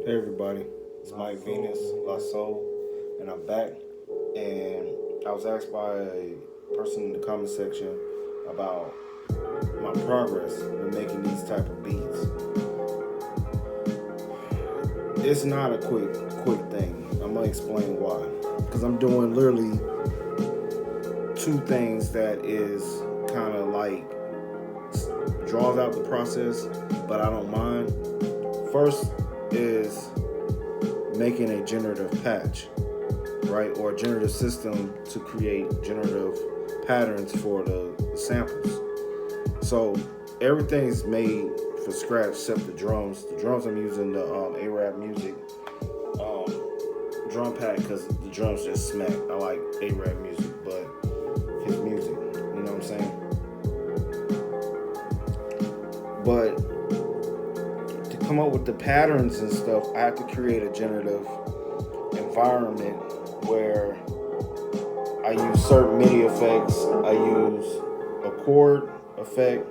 Hey everybody, it's Mike Venus, La Soul, and I'm back. And I was asked by a person in the comment section about my progress in making these type of beats. It's not a quick thing. I'm gonna explain why. Because I'm doing literally two things that is kind of like draws out the process, but I don't mind. First is making a generative patch, right? Or a generative system to create generative patterns for the samples. So everything is made for scratch except the drums. The drums I'm using the Arab Music drum pack because the drums just smack. I like Arab Music, but his music, you know what I'm saying? But to come up with the patterns and stuff, I have to create a generative environment where I use certain MIDI effects. I use a chord effect,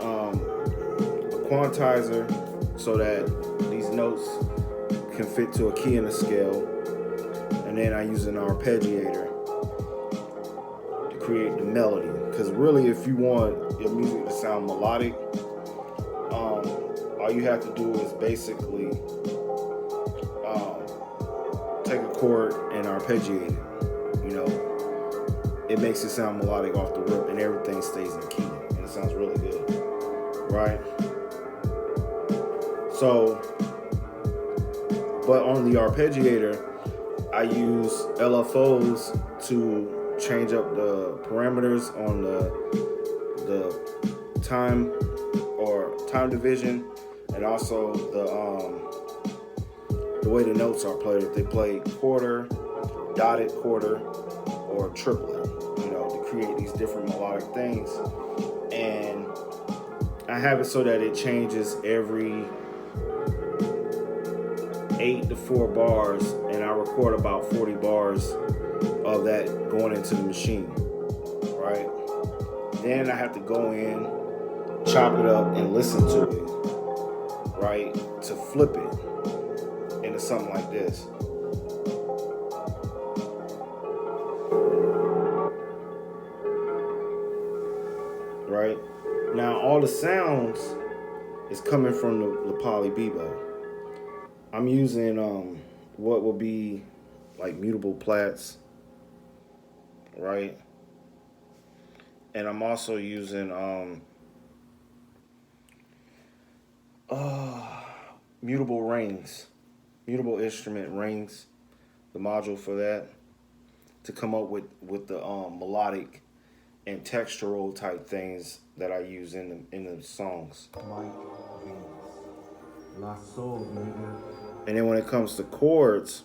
a quantizer, so that these notes can fit to a key and a scale, and then I use an arpeggiator to create the melody. Because really, if you want your music to sound melodic, all you have to do is basically take a chord and arpeggiate it. You know, it makes it sound melodic off the rip, and everything stays in key, and it sounds really good, right? So, but on the arpeggiator, I use LFOs to change up the parameters on the time or time division, and also the way the notes are played. If they play quarter, dotted quarter, or triplet, you know, to create these different melodic things. And I have it so that it changes every 8 to 4 bars, and I record about 40 bars of that going into the machine, right? Then I have to go in, chop it up, and listen to it, right? To flip it into something like this. Right? Now all the sounds is coming from the Poly Bebo. I'm using what will be like mutable plats, right? And I'm also using mutable rings, mutable instrument rings, the module for that, to come up with the melodic and textural type things that I use in the songs. Mike Venus. La Soul, nigga. And then when it comes to chords,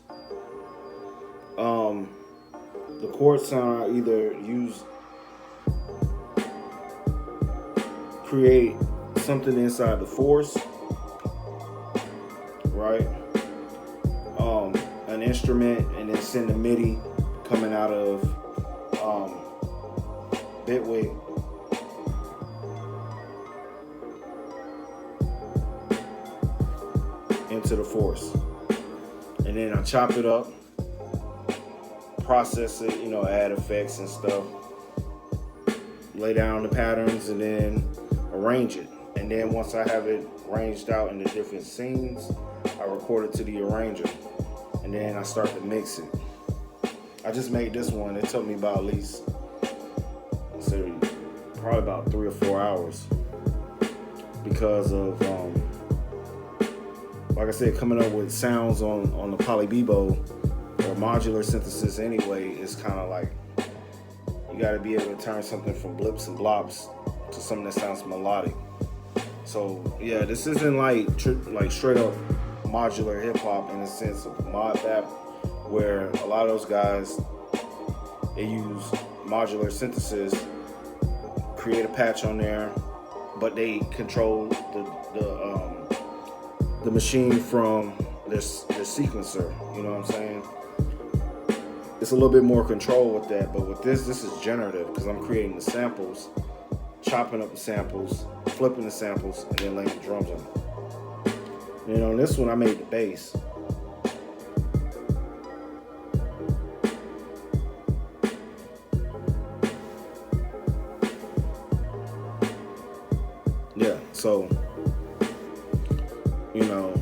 the chord sound I either use create something inside the force, right? An instrument, and then send the MIDI coming out of Bitwig. Into the force. And then I chop it up, process it, you know, add effects and stuff, lay down the patterns, and then arrange it. And then once I have it arranged out into different scenes, I record it to the arranger, and then I start to mix it. I just made this one. It took me about at least, probably about 3 or 4 hours, because of like I said, coming up with sounds on the Poly Bebo or modular synthesis anyway is kind of like, you got to be able to turn something from blips and blops to something that sounds melodic. So yeah, this isn't like straight up modular hip hop in the sense of mod bap, where a lot of those guys, they use modular synthesis, create a patch on there, but they control the machine from their sequencer. You know what I'm saying? It's a little bit more control with that, but with this is generative, because I'm creating the samples, chopping up the samples, flipping the samples, and then laying the drums on it. And on this one, I made the bass. Yeah, so, you know,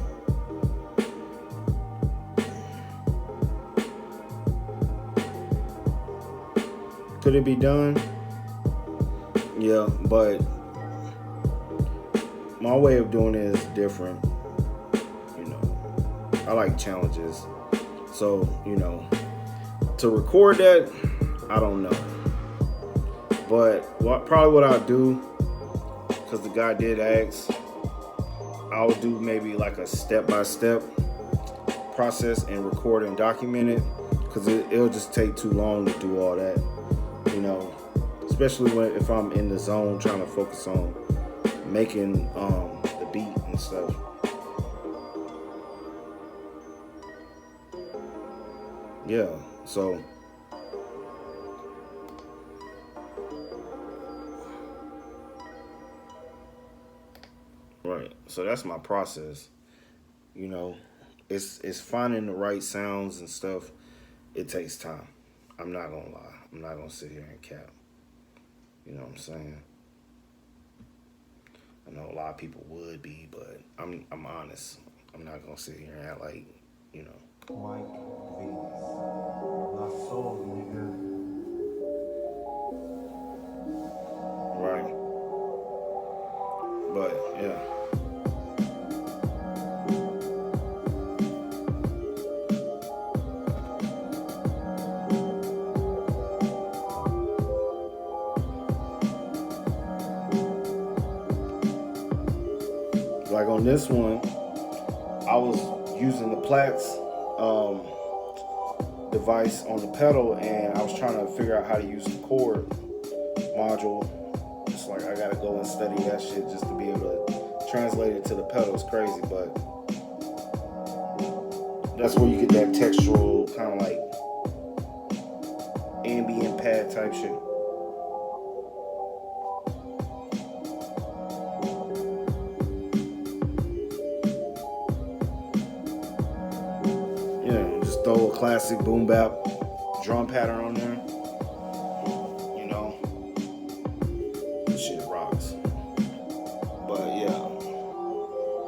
could it be done? Yeah, but my way of doing it is different. You know, I like challenges. So, you know, to record that, I don't know. But probably what I'll do, because the guy did ask, I'll do maybe like a step-by-step process and record and document it, because it'll just take too long to do all that, you know, especially if I'm in the zone trying to focus on making the beat and stuff. Yeah, so right, so that's my process. You know, it's finding the right sounds and stuff. It takes time. I'm not gonna lie. I'm not gonna sit here and cap. You know what I'm saying? I know a lot of people would be, but I'm honest. I'm not gonna sit here and act like, you know. Mike Venus. La Soul, nigga. Right. But yeah. Like on this one, I was using the Platts device on the pedal, and I was trying to figure out how to use the chord module. It's like I gotta go and study that shit just to be able to translate it to the pedal. It's crazy, but that's where you get that textural kind of like ambient pad type shit. Just throw a classic boom bap drum pattern on there. You know, this shit rocks. But yeah,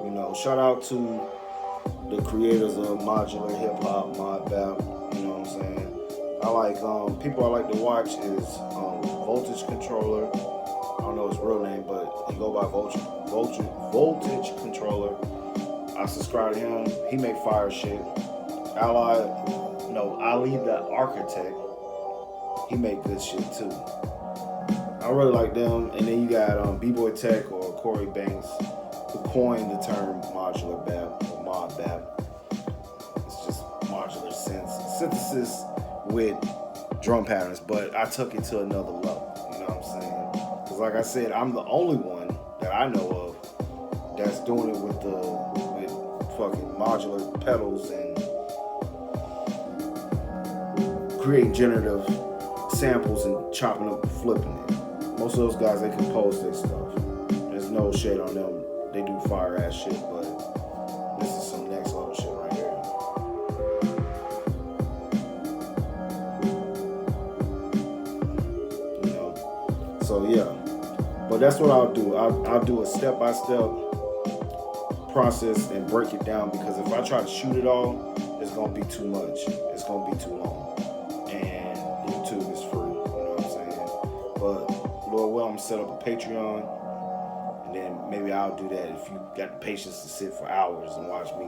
you know, shout out to the creators of modular hip hop, mod bap. You know what I'm saying? I like people I like to watch is Voltage Controller. I don't know his real name, but he go by Voltage Controller. I subscribe to him. He make fire shit. Ali the Architect. He make good shit too. I really like them. And then you got B-Boy Tech or Corey Banks, who coined the term modular bap or mod bap. It's just modular synthesis with drum patterns, but I took it to another level. You know what I'm saying? Because like I said, I'm the only one that I know of that's doing it with fucking modular pedals and creating generative samples and chopping up and flipping it. Most of those guys, they compose their stuff. There's no shade on them. They do fire ass shit, but this is some next level shit right here. You know? So yeah. But that's what I'll do. I'll do a step-by-step process and break it down, because if I try to shoot it all, it's gonna be too much. It's gonna be too long. And YouTube is free, you know what I'm saying? But Lord will, I'm set up a Patreon, and then maybe I'll do that if you got the patience to sit for hours and watch me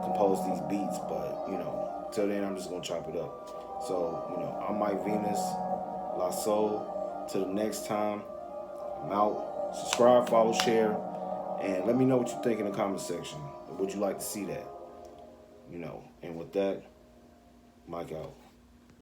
compose these beats. But you know, till then I'm just gonna chop it up. So, you know, I'm Mike Venus, La Soul. Till the next time, I'm out. Subscribe, follow, share, and let me know what you think in the comment section. Would you like to see that? You know, and with that, Mike out.